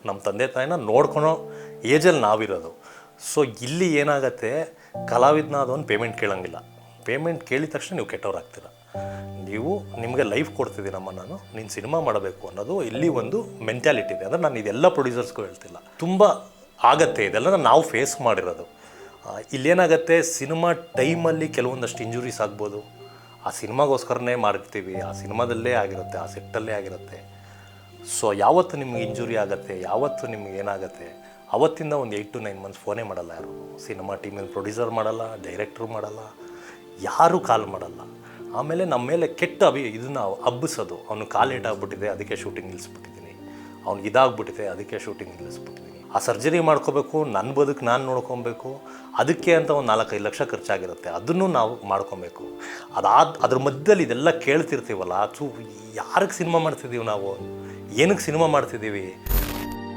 ನಮ್ಮ ತಂದೆ ತಾಯಿನ ನೋಡ್ಕೊಳೋ ಏಜಲ್ಲಿ ನಾವಿರೋದು. ಸೊ ಇಲ್ಲಿ ಏನಾಗುತ್ತೆ, ಕಲಾವಿದನಾದವನು ಪೇಮೆಂಟ್ ಕೇಳೋಂಗಿಲ್ಲ. ಪೇಮೆಂಟ್ ಕೇಳಿದ ತಕ್ಷಣ ನೀವು ಕೆಟ್ಟವ್ರಾಗ್ತೀರ. ನೀವು ನಿಮಗೆ ಲೈಫ್ ಕೊಡ್ತಿದ್ದೀನಮ್ಮ, ನೀನು ಸಿನಿಮಾ ಮಾಡಬೇಕು ಅನ್ನೋದು ಇಲ್ಲಿ ಒಂದು ಮೆಂಟ್ಯಾಲಿಟಿ ಇದೆ. ಅಂದರೆ ನಾನು ಇದೆಲ್ಲ ಪ್ರೊಡ್ಯೂಸರ್ಸ್ಗೂ ಹೇಳ್ತಿಲ್ಲ, ತುಂಬ ಆಗತ್ತೆ. ಇದೆಲ್ಲ ನಾವು ಫೇಸ್ ಮಾಡಿರೋದು. ಇಲ್ಲೇನಾಗತ್ತೆ, ಸಿನಿಮಾ ಟೈಮಲ್ಲಿ ಕೆಲವೊಂದಷ್ಟು ಇಂಜುರೀಸ್ ಆಗ್ಬೋದು. ಆ ಸಿನಿಮಾಗೋಸ್ಕರನೇ ಮಾಡಿರ್ತೀವಿ, ಆ ಸಿನಿಮಾದಲ್ಲೇ ಆಗಿರುತ್ತೆ, ಆ ಸೆಟ್ಟಲ್ಲೇ ಆಗಿರುತ್ತೆ. ಸೊ ಯಾವತ್ತು ನಿಮ್ಗೆ ಇಂಜುರಿ ಆಗುತ್ತೆ, ಯಾವತ್ತು ನಿಮ್ಗೆ ಏನಾಗುತ್ತೆ, ಅವತ್ತಿಂದ ಒಂದು 8 to 9 months ಫೋನೇ ಮಾಡಲ್ಲ ಯಾರು. ಸಿನಿಮಾ ಟೀಮಿನ ಪ್ರೊಡ್ಯೂಸರ್ ಮಾಡಲ್ಲ, ಡೈರೆಕ್ಟ್ರು ಮಾಡಲ್ಲ, ಯಾರೂ ಕಾಲ್ ಮಾಡಲ್ಲ. ಆಮೇಲೆ ನಮ್ಮ ಮೇಲೆ ಕೆಟ್ಟ ಇದನ್ನು ಹಬ್ಬಿಸೋದು. ಅವನು ಕಾಲೇಟಾಗ್ಬಿಟ್ಟಿದೆ, ಅದಕ್ಕೆ ಶೂಟಿಂಗ್ ನಿಲ್ಲಿಸ್ಬಿಟ್ಟಿದ್ದೀನಿ, ಅವ್ನು ಇದಾಗ್ಬಿಟ್ಟಿದೆ, ಅದಕ್ಕೆ ಶೂಟಿಂಗ್ ನಿಲ್ಲಿಸ್ಬಿಟ್ಟಿದ್ದೀನಿ. ಆ ಸರ್ಜರಿ ಮಾಡ್ಕೋಬೇಕು, ನನ್ನ ಬದುಕು ನಾನು ನೋಡ್ಕೊಬೇಕು, ಅದಕ್ಕೆ ಅಂತ ಒಂದು 4-5 ಲಕ್ಷ ಖರ್ಚಾಗಿರುತ್ತೆ. ಅದನ್ನು ನಾವು ಮಾಡ್ಕೊಬೇಕು. ಅದ್ರ ಮಧ್ಯದಲ್ಲಿ ಇದೆಲ್ಲ ಕೇಳ್ತಿರ್ತೀವಲ್ಲ, ಯಾರಿಗೆ ಸಿನಿಮಾ ಮಾಡ್ತಿದ್ದೀವಿ ನಾವು, ಏನಕ್ಕೆ ಸಿನಿಮಾ ಮಾಡ್ತಿದ್ದೀವಿ?